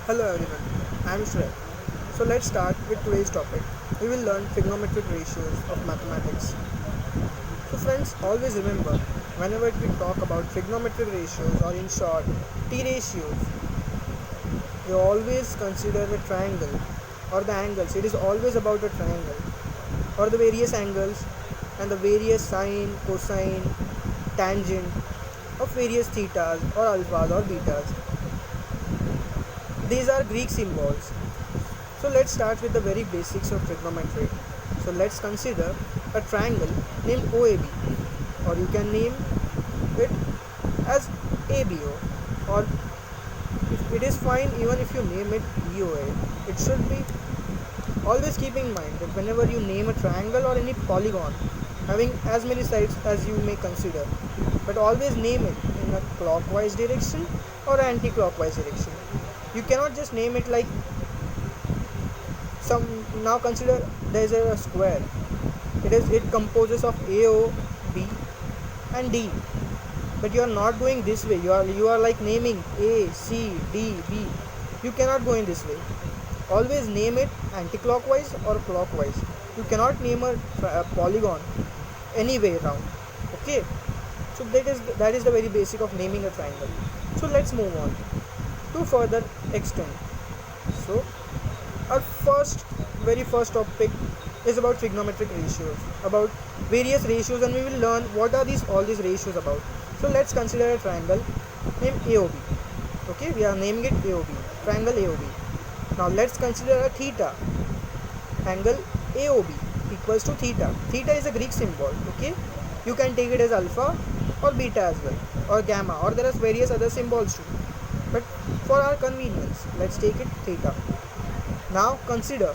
Hello everyone, I am Shreya. So let's start with today's topic. We will learn trigonometric ratios of mathematics. So friends, always remember, whenever we talk about trigonometric ratios or in short, T ratios, we always consider the triangle or the angles. It is always about a triangle or the various angles and the various sine, cosine, tangent of various thetas or alphas or betas. These are Greek symbols. So let's start with the very basics of trigonometry. So let's consider a triangle named OAB, or you can name it as ABO, or it is fine even if you name it BOA. It should be always keep in mind that whenever you name a triangle or any polygon having as many sides as you may consider, but always name it in a clockwise direction or anti-clockwise direction. You cannot just name it like some. Now consider there is a square. It composes of AO, B and D, but you are not going this way. You are like naming A, C, D, B. You cannot go in this way. Always name it anti-clockwise or clockwise. You cannot name a polygon any way around. Okay, so that is the very basic of naming a triangle. So let's move on to further extent. So our very first topic is about trigonometric ratios, about various ratios, and we will learn what are all these ratios about. So let's consider a triangle named AOB. Okay, we are naming it AOB, triangle AOB. Now let's consider a theta, angle AOB equals to theta. Theta is a Greek symbol. Okay, you can take it as alpha or beta as well, or gamma, or there are various other symbols too, but for our convenience let's take it theta. Now consider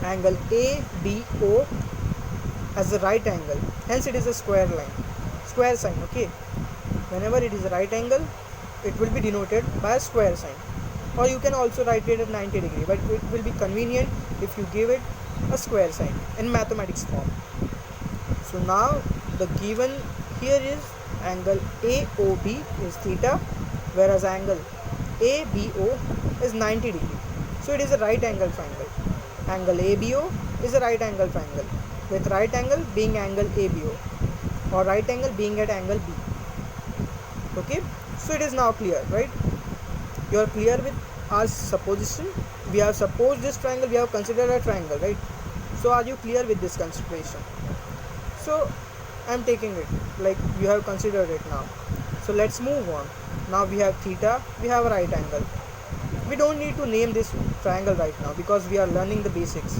angle ABO as a right angle, hence it is a square sign. Okay, whenever it is a right angle it will be denoted by a square sign, or you can also write it at 90 degree, but it will be convenient if you give it a square sign in mathematics form. So now the given here is angle AOB is theta, whereas angle ABO is 90 degree. So it is a right angle triangle. Angle ABO is a right angle triangle, with right angle being angle ABO, or right angle being at angle B. Okay, so it is now clear, right? You are clear with our supposition. We have supposed this triangle, we have considered a triangle, right? So are you clear with this consideration? So I am taking it like you have considered it now. So let's move on. Now we have theta, we have a right angle. We don't need to name this triangle right now because we are learning the basics.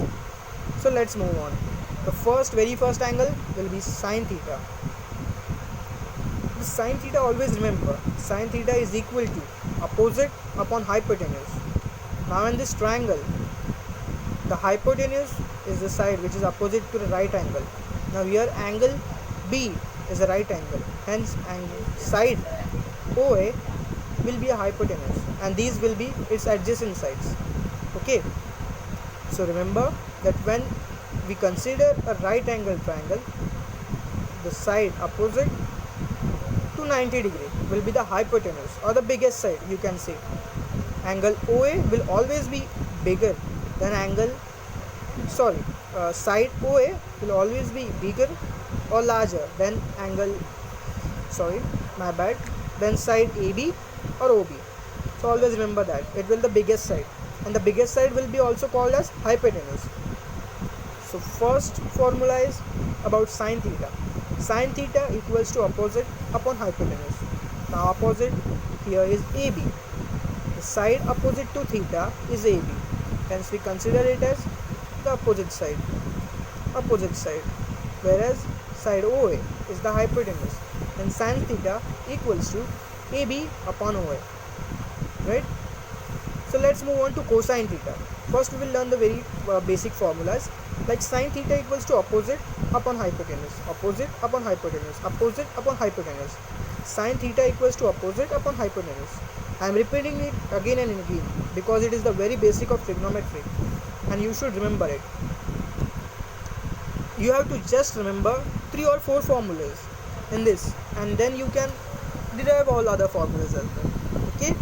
So let's move on. The very first angle will be sine theta. The sine theta, always remember, sine theta is equal to opposite upon hypotenuse. Now in this triangle, the hypotenuse is the side which is opposite to the right angle. Now here angle B is a right angle, hence side OA will be a hypotenuse, and these will be its adjacent sides. Okay, so remember that when we consider a right angle triangle, the side opposite to 90 degree will be the hypotenuse, or the biggest side, you can say. Angle OA will always be bigger than side OA will always be bigger or larger than than side AB or OB. So always remember that it will be the biggest side, and the biggest side will be also called as hypotenuse. So first formula is about sine theta. Sine theta equals to opposite upon hypotenuse. Now opposite here is AB. The side opposite to theta is AB, hence we consider it as the opposite side, whereas side OA is the hypotenuse, and sine theta equals to AB upon OA, right? So let's move on to cosine theta. First we will learn the very basic formulas, like sine theta equals to opposite upon hypotenuse, opposite upon hypotenuse, opposite upon hypotenuse. Sine theta equals to opposite upon hypotenuse. I am repeating it again and again because it is the very basic of trigonometry and you should remember it. You have to just remember 3 or 4 formulas in this, and then you can derive all other formulas as well. Okay,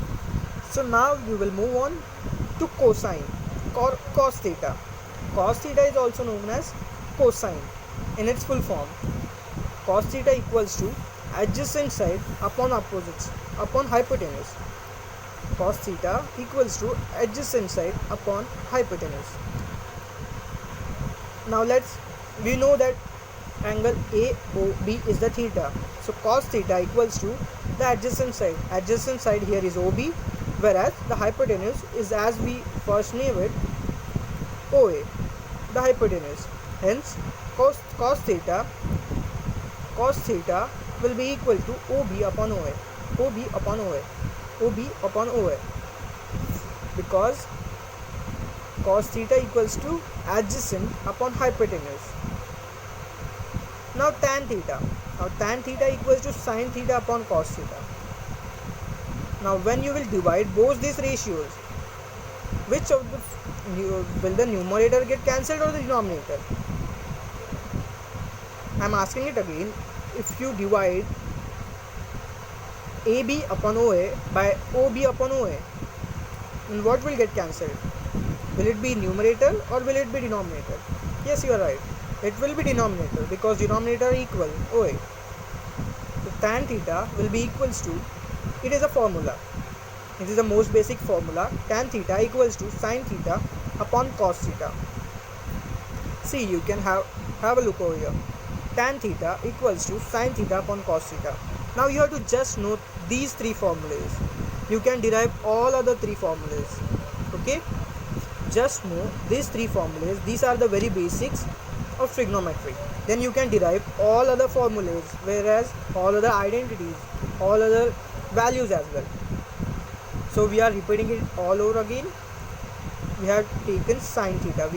So now you will move on to cosine or cos theta. Cos theta is also known as cosine in its full form. Cos theta equals to adjacent side upon opposites upon hypotenuse. Cos theta equals to adjacent side upon hypotenuse. Now we know that angle AOB is the theta. So cos theta equals to the adjacent side. Adjacent side here is OB, whereas the hypotenuse is, as we first name it, OA, the hypotenuse. Hence cos theta will be equal to OB upon OA. OB upon OA. OB upon OA. Because cos theta equals to adjacent upon hypotenuse. Now tan theta. Now tan theta equals to sin theta upon cos theta. Now when you will divide both these ratios, which of the will the numerator get cancelled or the denominator? I am asking it again. If you divide AB upon OA by OB upon OA, then what will get cancelled? Will it be numerator or will it be denominator? Yes, you are right. It will be denominator because denominator equal OA. So tan theta will be equals to, it is a formula. It is the most basic formula. Tan theta equals to sin theta upon cos theta. See, you can have a look over here. Tan theta equals to sin theta upon cos theta. Now you have to just note these three formulas. You can derive all other three formulas. Okay? Just know these three formulas. These are the very basics of trigonometry. Then you can derive all other formulas, whereas all other identities, all other values as well. So we are repeating it all over again. We have taken sin theta.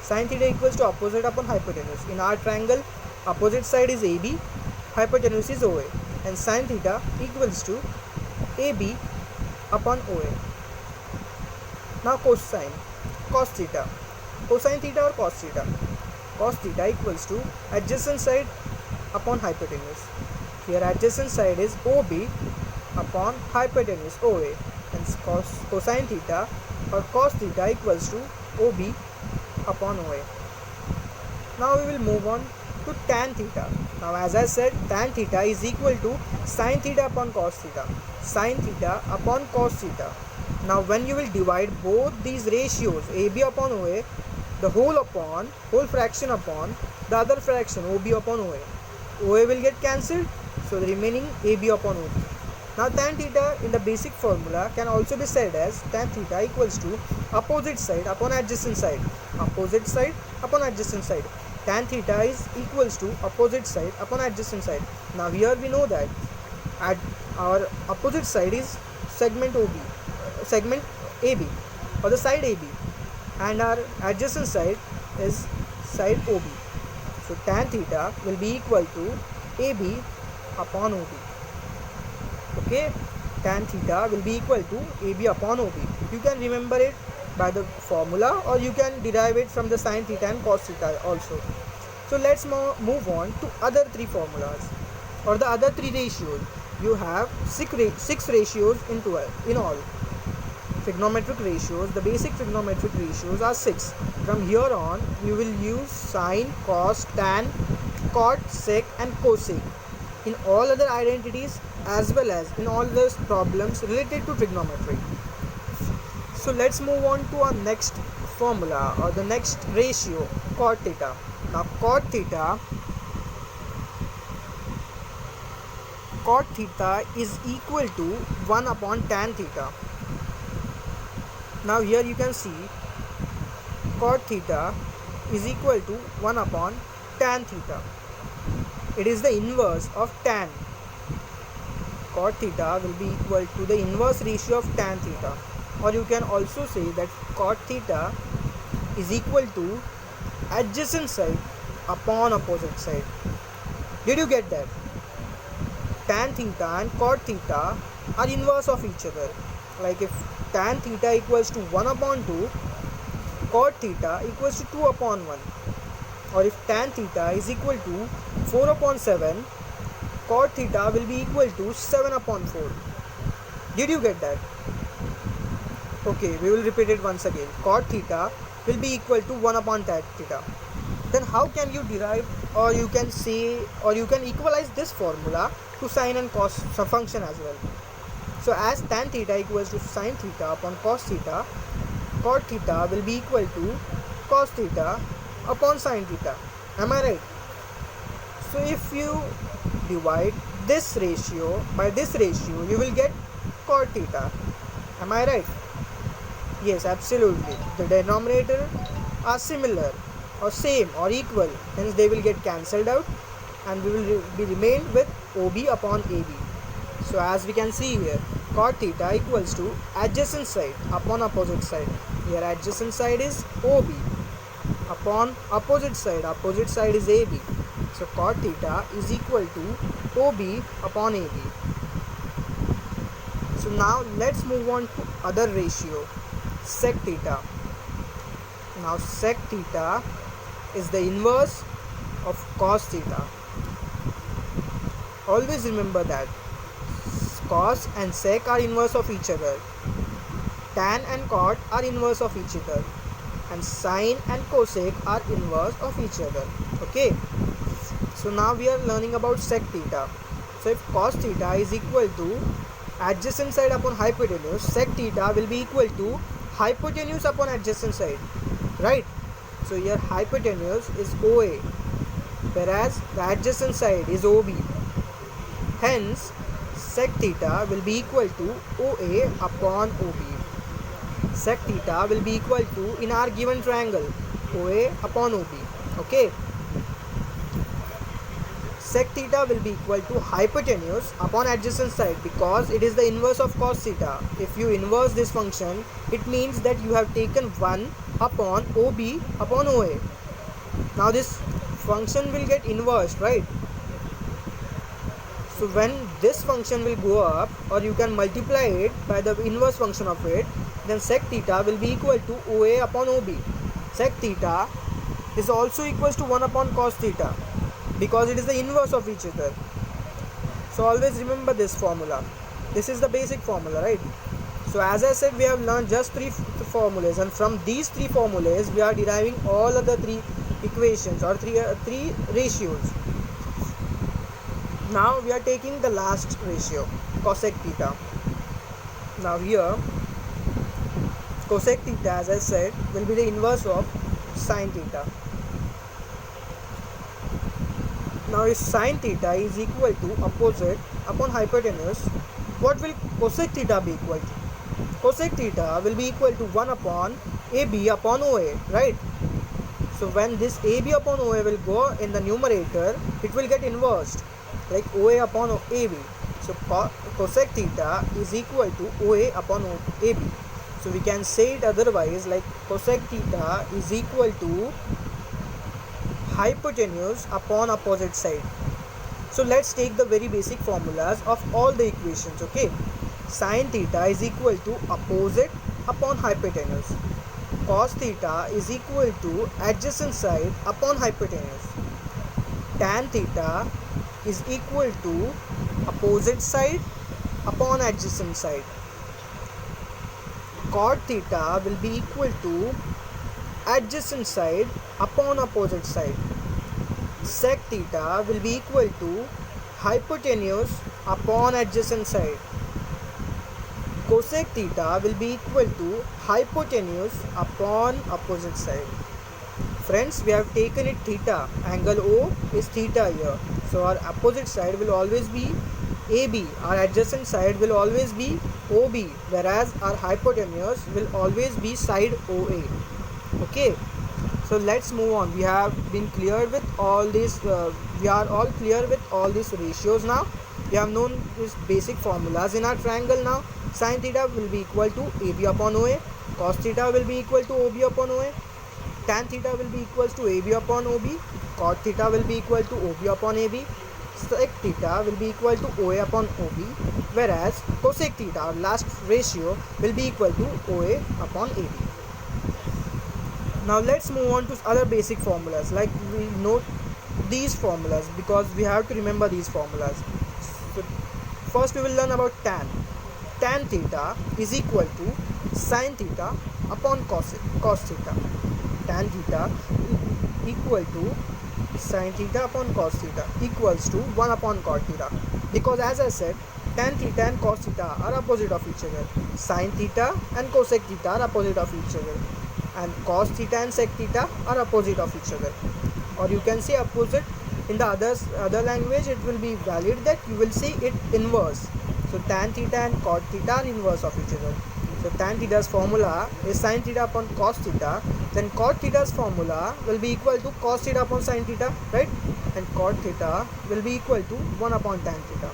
Sin theta equals to opposite upon hypotenuse. In our triangle, opposite side is AB, hypotenuse is OA, and sin theta equals to AB upon OA. Now cosine, cos theta, cosine theta or cos theta. Cos theta equals to adjacent side upon hypotenuse. Here adjacent side is OB upon hypotenuse OA, and cosine theta or cos theta equals to OB upon OA. Now we will move on to tan theta. Now as I said, tan theta is equal to sin theta upon cos theta. Sin theta upon cos theta. Now when you will divide both these ratios, AB upon OA, the whole fraction upon the other fraction, OB upon OA. OA will get cancelled, so the remaining AB upon OB. Now tan theta in the basic formula can also be said as tan theta equals to opposite side upon adjacent side. Opposite side upon adjacent side. Tan theta is equals to opposite side upon adjacent side. Now here we know that our opposite side is segment AB or the side AB, and our adjacent side is side OB. So tan theta will be equal to AB upon OB. Okay, tan theta will be equal to AB upon OB. You can remember it by the formula, or you can derive it from the sin theta and cos theta also. So let's move on to other three formulas or the other three ratios. You have six ratios in all. Trigonometric ratios, the basic trigonometric ratios are 6. From here on, you will use sine, cos, tan, cot, sec and cosec in all other identities as well as in all those problems related to trigonometry. So let's move on to our next formula or the next ratio, cot theta. Now cot theta is equal to 1 upon tan theta. Now here you can see cot theta is equal to 1 upon tan theta. It is the inverse of tan. Cot theta will be equal to the inverse ratio of tan theta, or you can also say that cot theta is equal to adjacent side upon opposite side. Did you get that? Tan theta and cot theta are inverse of each other. Like if tan theta equals to 1 upon 2, cot theta equals to 2 upon 1. Or if tan theta is equal to 4 upon 7, cot theta will be equal to 7 upon 4. Did you get that? Okay, we will repeat it once again. Cot theta will be equal to 1 upon tan theta. Then how can you derive, or you can say, or you can equalize this formula to sine and cos function as well? So as tan theta equals to sine theta upon cos theta, cot theta will be equal to cos theta upon sine theta. Am I right? So if you divide this ratio by this ratio, you will get cot theta. Am I right? Yes, absolutely. The denominator are similar or same or equal, hence they will get cancelled out and we will be remain with OB upon AB. So as we can see here, cot theta equals to adjacent side upon opposite side. Here adjacent side is OB upon opposite side is AB. So cot theta is equal to OB upon AB. So now let's move on to other ratio, sec theta. Now sec theta is the inverse of cos theta. Always remember that cos and sec are inverse of each other, tan and cot are inverse of each other, and sine and cosec are inverse of each other. Okay, so now we are learning about sec theta. So if cos theta is equal to adjacent side upon hypotenuse, sec theta will be equal to hypotenuse upon adjacent side, right? So here hypotenuse is OA, whereas the adjacent side is OB. Hence sec theta will be equal to OA upon OB. Sec theta will be equal to, in our given triangle, OA upon OB. Okay, sec theta will be equal to hypotenuse upon adjacent side, because it is the inverse of cos theta. If you inverse this function, it means that you have taken 1 upon OB upon OA. Now this function will get inversed, right? So when this function will go up, or you can multiply it by the inverse function of it, then sec theta will be equal to OA upon OB. Sec theta is also equals to 1 upon cos theta, because it is the inverse of each other. So always remember this formula. This is the basic formula, right? So as I said, we have learned just 3 formulas, and from these 3 formulas we are deriving all other 3 equations or 3 ratios. Now we are taking the last ratio, cosec theta. Now here cosec theta, as I said, will be the inverse of sine theta. Now if sine theta is equal to opposite upon hypotenuse, what will cosec theta be equal to? Cosec theta will be equal to 1 upon AB upon OA, right? So when this AB upon OA will go in the numerator, it will get inversed, like OA upon AB. So cosec theta is equal to OA upon AB. So we can say it otherwise, like cosec theta is equal to hypotenuse upon opposite side. So let's take the very basic formulas of all the equations. Okay, sine theta is equal to opposite upon hypotenuse. Cos theta is equal to adjacent side upon hypotenuse. Tan theta is equal to opposite side upon adjacent side. Cot theta will be equal to adjacent side upon opposite side. Sec theta will be equal to hypotenuse upon adjacent side. Cosec theta will be equal to hypotenuse upon opposite side. Friends, we have taken it theta. Angle O is theta here. So our opposite side will always be AB. Our adjacent side will always be OB, whereas our hypotenuse will always be side OA. Okay, so let's move on. We have been clear with all these. We are all clear with all these ratios now. We have known these basic formulas in our triangle now. Sin theta will be equal to AB upon OA. Cos theta will be equal to OB upon OA. Tan theta will be equal to AB upon OB. Cot theta will be equal to OB upon AB. Sec theta will be equal to OA upon OB, whereas cosec theta, our last ratio, will be equal to OA upon AB. Now let's move on to other basic formulas. Like we note these formulas because we have to remember these formulas. So first we will learn about tan. Tan theta is equal to Sin theta upon cos theta. Tan theta equal to sin theta upon cos theta equals to 1 upon cot theta, because as I said, tan theta and cos theta are opposite of each other. Sin theta and cosec theta are opposite of each other, and cos theta and sec theta are opposite of each other. Or you can say opposite. In the other language, it will be valid that you will say it inverse. So tan theta and cot theta are inverse of each other. So tan theta's formula is sin theta upon cos theta. Then cot theta's formula will be equal to cos theta upon sin theta, right? And cot theta will be equal to 1 upon tan theta.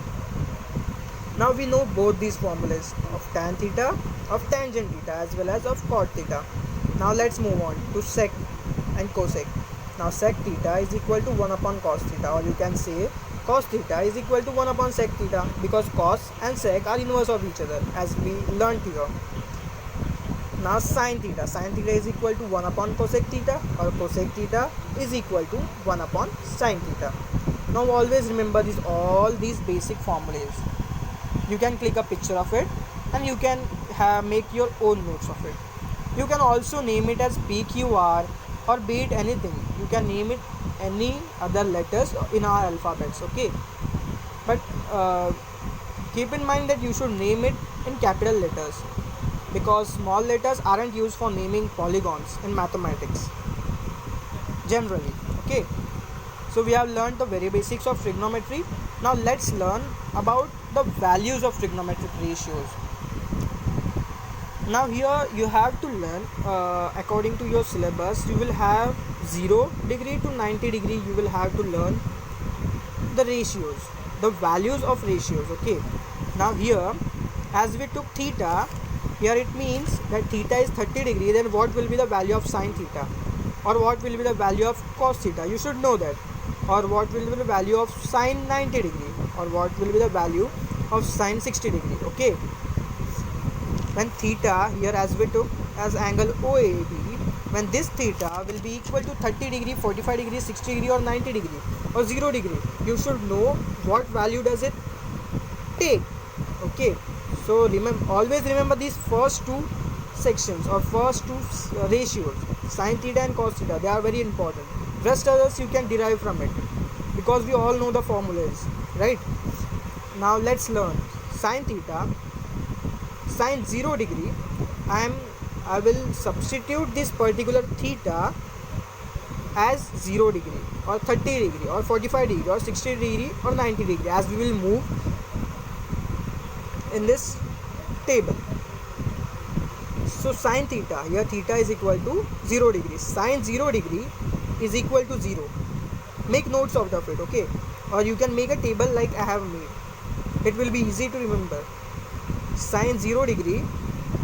Now we know both these formulas of tan theta, of tangent theta, as well as of cot theta. Now let's move on to sec and cosec. Now sec theta is equal to 1 upon cos theta, or you can say cos theta is equal to 1 upon sec theta, because cos and sec are inverse of each other, as we learned here. Now sin theta is equal to 1 upon cosec theta, or cosec theta is equal to 1 upon sin theta. Now always remember all these basic formulas. You can click a picture of it and you can make your own notes of it. You can also name it as PQR, or be it anything. You can name it any other letters in our alphabets, okay? But keep in mind that you should name it in capital letters, because small letters aren't used for naming polygons in mathematics generally, okay? So we have learned the very basics of trigonometry. Now let's learn about the values of trigonometric ratios. Now here you have to learn, according to your syllabus, you will have 0 degree to 90 degree, you will have to learn the ratios, the values of ratios, okay? Now here, as we took theta, here it means that theta is 30 degree, then what will be the value of sin theta? Or what will be the value of cos theta? You should know that. Or what will be the value of sin 90 degree? Or what will be the value of sin 60 degree, okay? When theta, here as we took as angle OAB, when this theta will be equal to 30 degree, 45 degree, 60 degree or 90 degree or 0 degree, you should know what value does it take, okay? So always remember these first two sections or first two ratios, sin theta and cos theta. They are very important. Rest others you can derive from it, because we all know the formulas, right? Now let's learn sin theta. Sin 0 degree, I will substitute this particular theta as 0 degree or 30 degree or 45 degree or 60 degree or 90 degree, as we will move in this table. So sin theta, here theta is equal to 0 degree. Sin 0 degree is equal to 0. Make notes out of it, okay? Or you can make a table like I have made. It will be easy to remember. Sin 0 degree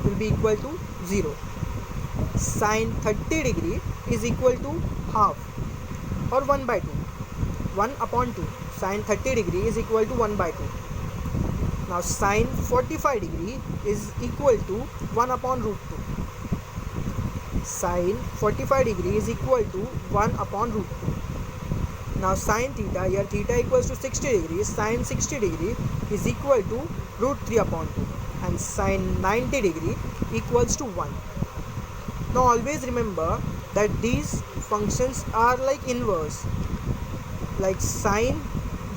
will be equal to 0. Sin 30 degree is equal to half, or 1 by 2. 1 upon 2. Sin 30 degree is equal to 1 by 2. Now sin 45 degree is equal to 1 upon root 2. Sin 45 degree is equal to 1 upon root 2. Now sin theta, here theta equals to 60 degrees. Sin 60 degree is equal to root 3 upon 2. And sin 90 degree equals to 1. Now always remember that these functions are like inverse. Like sin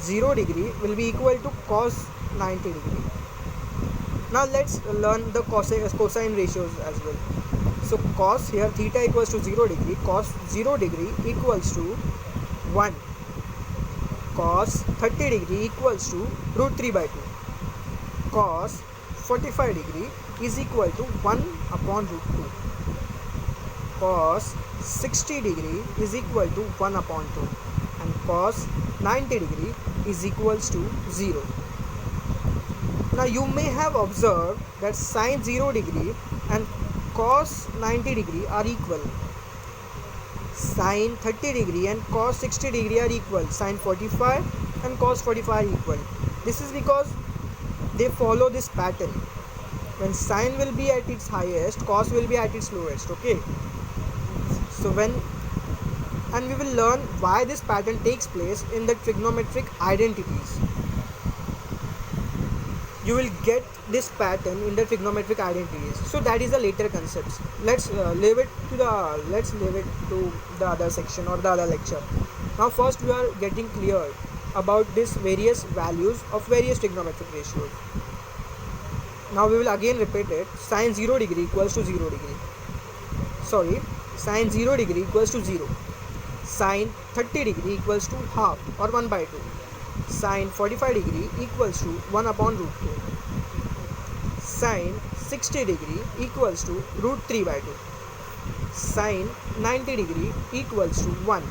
0 degree will be equal to cos 90 degree. Now let's learn the cosine ratios as well. So cos, here theta equals to 0 degree. Cos 0 degree equals to 1. Cos 30 degree equals to root 3 by 2. Cos 45 degree is equal to 1 upon root 2. Cos 60 degree is equal to 1 upon 2. And cos 90 degree is equals to 0. Now you may have observed that sin 0 degree and cos 90 degree are equal. Sin 30 degree and cos 60 degree are equal. Sin 45 and cos 45 are equal. This is because they follow this pattern. When sin will be at its highest, cos will be at its lowest, okay? So and we will learn why this pattern takes place in the trigonometric identities. you will get this pattern in the trigonometric identities. So that is the later concepts. Let's leave it to the other section or the other lecture. Now first we are getting clear about this various values of various trigonometric ratios. Now we will again repeat it. Sine 0 degree equals to 0 degree. Sorry, sine 0 degree equals to 0. Sine 30 degree equals to half or 1 by 2. Sine 45 degree equals to 1 upon root 2. Sine 60 degree equals to root 3 by 2. Sine 90 degree equals to 1.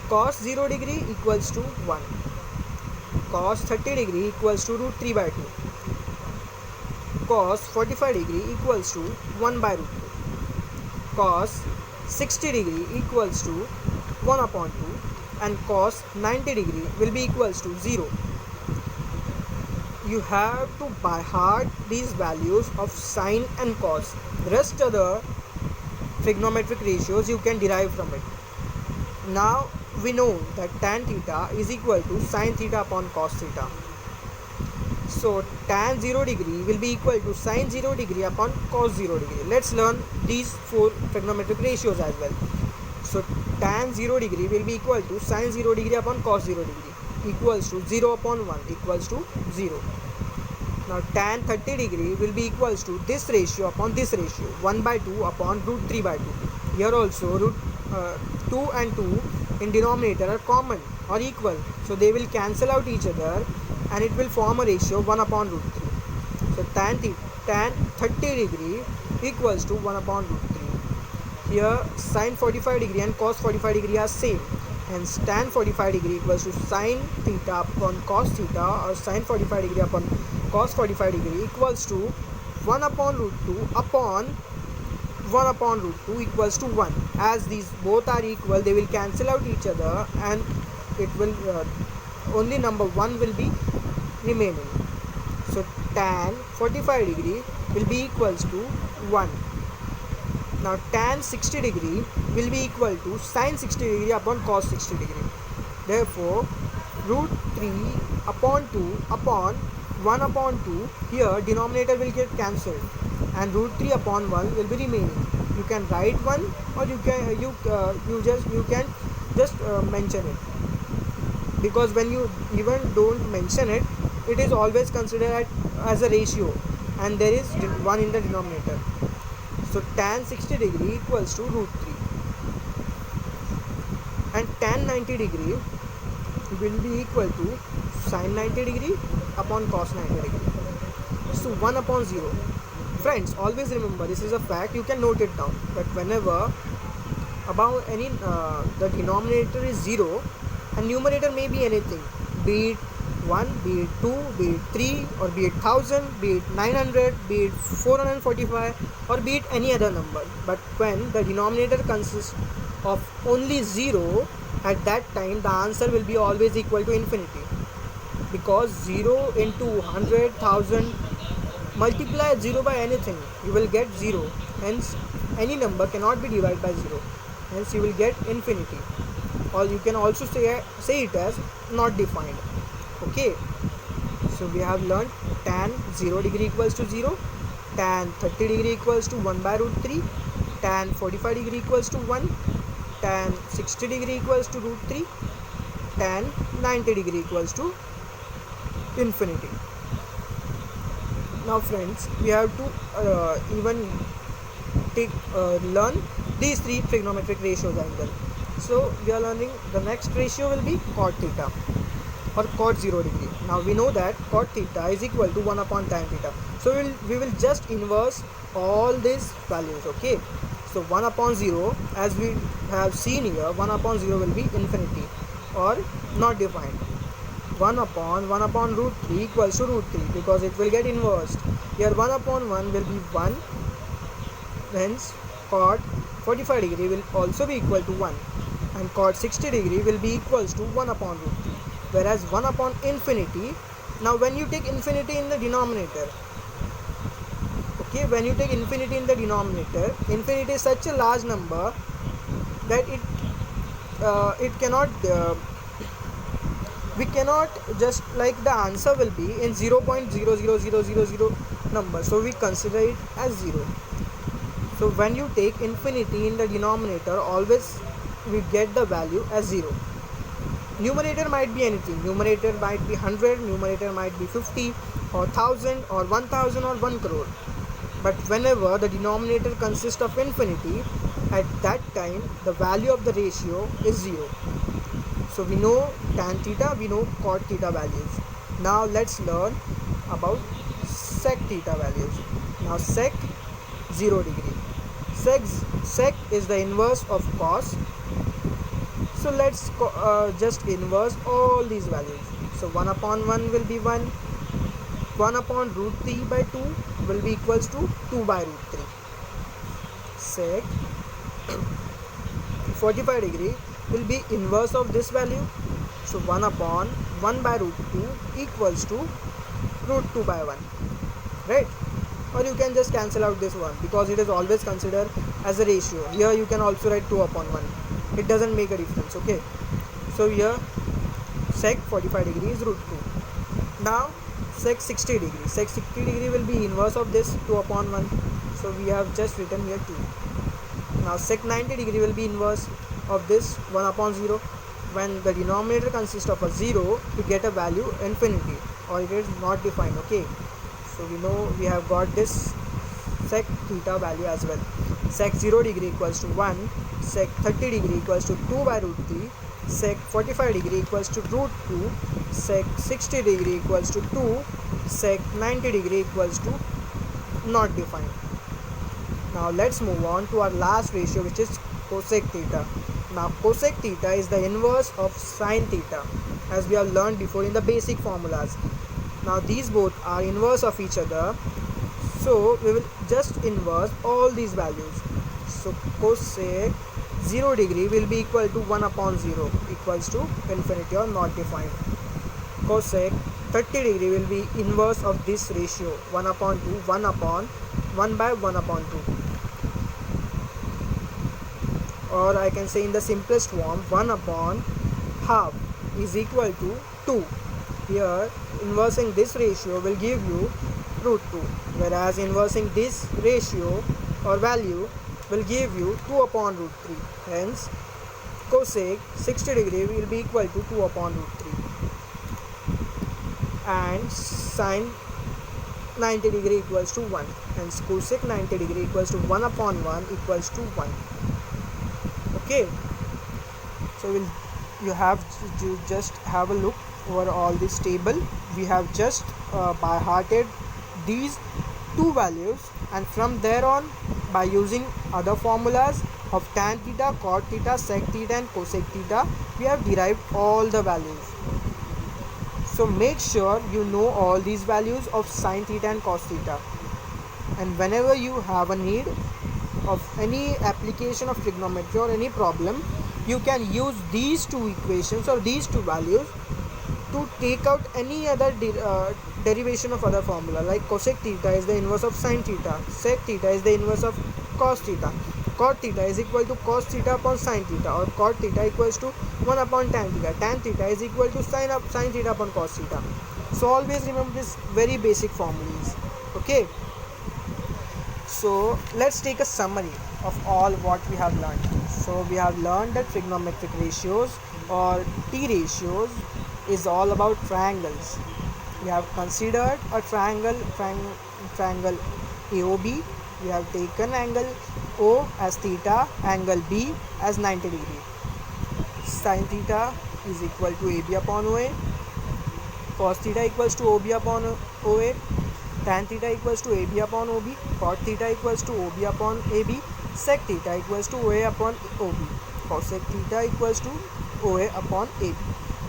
Cos 0 degree equals to 1. Cos 30 degree equals to root 3 by 2. Cos 45 degree equals to 1 by root 2. Cos 60 degree equals to 1 upon 2, and cos 90 degree will be equals to 0. You have to by heart these values of sine and cos. The rest of the trigonometric ratios you can derive from it. Now we know that tan theta is equal to sine theta upon cos theta. So tan 0 degree will be equal to sine 0 degree upon cos 0 degree. Let's learn these four trigonometric ratios as well. So tan 0 degree will be equal to sine 0 degree upon cos 0 degree equals to 0 upon 1 equals to 0. Now tan 30 degree will be equals to this ratio upon this ratio, 1 by 2 upon root 3 by 2. Here also root 2 and 2 in denominator are common or equal, so they will cancel out each other and it will form a ratio 1 upon root 3. So tan 30 degree equals to 1 upon root 3. Here sine 45 degree and cos 45 degree are same, hence tan 45 degree equals to sine theta upon cos theta, or sine 45 degree upon cos 45 degree equals to 1 upon root 2 upon 1 upon root 2 equals to 1. As these both are equal, they will cancel out each other and it will only number 1 will be remaining. So tan 45 degree will be equals to 1. Now tan 60 degree will be equal to sine 60 degree upon cos 60 degree. Therefore root 3 upon 2 upon 1 upon 2, here denominator will get cancelled and root 3 upon 1 will be remaining. You can write 1 or you can just mention it, because when you even don't mention it, it is always considered as a ratio and there is 1 in the denominator. So tan 60 degree equals to root 3, and tan 90 degree will be equal to sine 90 degree upon cos 90 degree. So 1 upon 0. Friends, always remember, this is a fact, you can note it down, that whenever about any the denominator is 0 and numerator may be anything, be it 1, be it 2, be it 3, or be it 1000, be it 900, be it 445, or be it any other number. But when the denominator consists of only 0, at that time the answer will be always equal to infinity, because 0 into 100, 1000, multiply 0 by anything, you will get 0. Hence any number cannot be divided by 0, hence you will get infinity, or you can also say it as not defined. Okay, so we have learned tan 0 degree equals to 0, tan 30 degree equals to 1 by root 3, tan 45 degree equals to 1, tan 60 degree equals to root 3, tan 90 degree equals to infinity. Now friends, we have to even learn these three trigonometric ratios as well. So we are learning the next ratio will be cot theta or cot 0 degree. Now we know that cot theta is equal to 1 upon tan theta. So we will just inverse all these values. Okay, so 1 upon 0, as we have seen here, 1 upon 0 will be infinity or not defined. 1 upon root 3 equals to root 3, because it will get inversed. Here 1 upon 1 will be 1, hence cot 45 degree will also be equal to 1, and cot 60 degree will be equals to 1 upon root 3. Whereas 1 upon infinity, now when you take infinity in the denominator, okay, when you take infinity in the denominator, infinity is such a large number that it cannot We cannot just like the answer will be in 0.00000 number, so we consider it as 0. So when you take infinity in the denominator, always we get the value as 0. Numerator might be anything. Numerator might be 100, numerator might be 50 or 1000 or 1000 or 1 crore. But whenever the denominator consists of infinity, at that time the value of the ratio is 0. So we know tan theta, we know cot theta values. Now let's learn about sec theta values. Now sec 0 degree. Sec is the inverse of cos. So let's just inverse all these values. So 1 upon 1 will be 1. 1 upon root 3 by 2 will be equals to 2 by root 3. Sec 45 degree will be inverse of this value. So 1 upon 1 by root 2 equals to root 2 by 1. Right? Or you can just cancel out this one because it is always considered as a ratio. Here you can also write 2 upon 1. It doesn't make a difference. Okay. So here sec 45 degree is root 2. Now sec 60 degree. Sec 60 degree will be inverse of this 2 upon 1. So we have just written here 2. Now sec 90 degree will be inverse of this 1 upon 0. When the denominator consists of a 0, we get a value infinity or it is not defined. Okay. So we know we have got this sec theta value as well. Sec 0 degree equals to 1. Sec 30 degree equals to 2 by root 3. Sec 45 degree equals to root 2. Sec 60 degree equals to 2. Sec 90 degree equals to not defined. Now let's move on to our last ratio, which is cosec theta. Now cosec theta is the inverse of sin theta, as we have learned before in the basic formulas. Now these both are inverse of each other, so we will just inverse all these values. So cosec 0 degree will be equal to 1 upon 0 equals to infinity or not defined. Cosec 30 degree will be inverse of this ratio 1 upon 2, 1 upon 1 by 1 upon 2. Or I can say in the simplest form 1 upon half is equal to 2. Here inversing this ratio will give you root 2, whereas inversing this ratio or value will give you 2 upon root 3. Hence cosec 60 degree will be equal to 2 upon root 3 and sin 90 degree equals to 1. Hence cosec 90 degree equals to 1 upon 1 equals to 1. Okay, so you have to just have a look over all this table. We have just by hearted these two values, and from there on, by using other formulas of tan theta, cot theta, sec theta and cosec theta, we have derived all the values. So make sure you know all these values of sin theta and cos theta, and whenever you have a need of any application of trigonometry or any problem, you can use these two equations or these two values to take out any other derivation of other formula. Like cosec theta is the inverse of sin theta, sec theta is the inverse of cos theta, cot theta is equal to cos theta upon sin theta, or cot theta equals to 1 upon tan theta is equal to sin theta upon cos theta. So always remember this very basic formulas. Okay, so let's take a summary of all what we have learned. So we have learned that trigonometric ratios or T ratios is all about triangles. We have considered a triangle AOB. We have taken angle O as theta, angle B as 90 degree. Sin theta is equal to AB upon OA. Cos theta equals to OB upon OA. Tan theta equals to AB upon OB. Cot theta equals to OB upon AB. Sec theta equals to OA upon OB. Cosec theta equals to OA upon AB.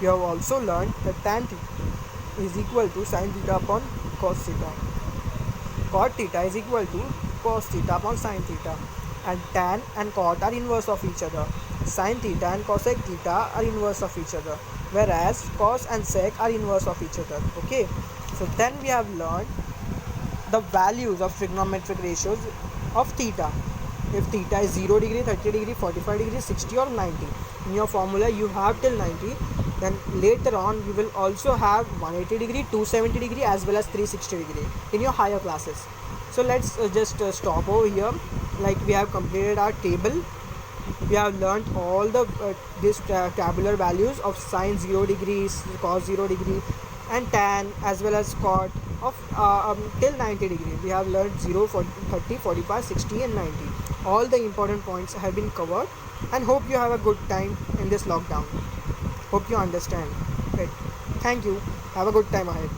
You have also learned that tan theta is equal to sin theta upon cos theta. Cot theta is equal to cos theta upon sin theta. And tan and cot are inverse of each other. Sin theta and cosec theta are inverse of each other, whereas cos and sec are inverse of each other. Okay, so then we have learned the values of trigonometric ratios of theta. If theta is 0 degree, 30 degree, 45 degree, 60 or 90. In your formula you have till 90. Then later on you will also have 180 degree, 270 degree as well as 360 degree in your higher classes. So let's just stop over here. Like we have completed our table. We have learned all the this tabular values of sine 0 degrees, cos 0 degree, and tan as well as cot of till 90 degree. We have learned 0, 40, 30, 45, 60 and 90. All the important points have been covered, and hope you have a good time in this lockdown. Hope you understand. Right. Thank you. Have a good time ahead.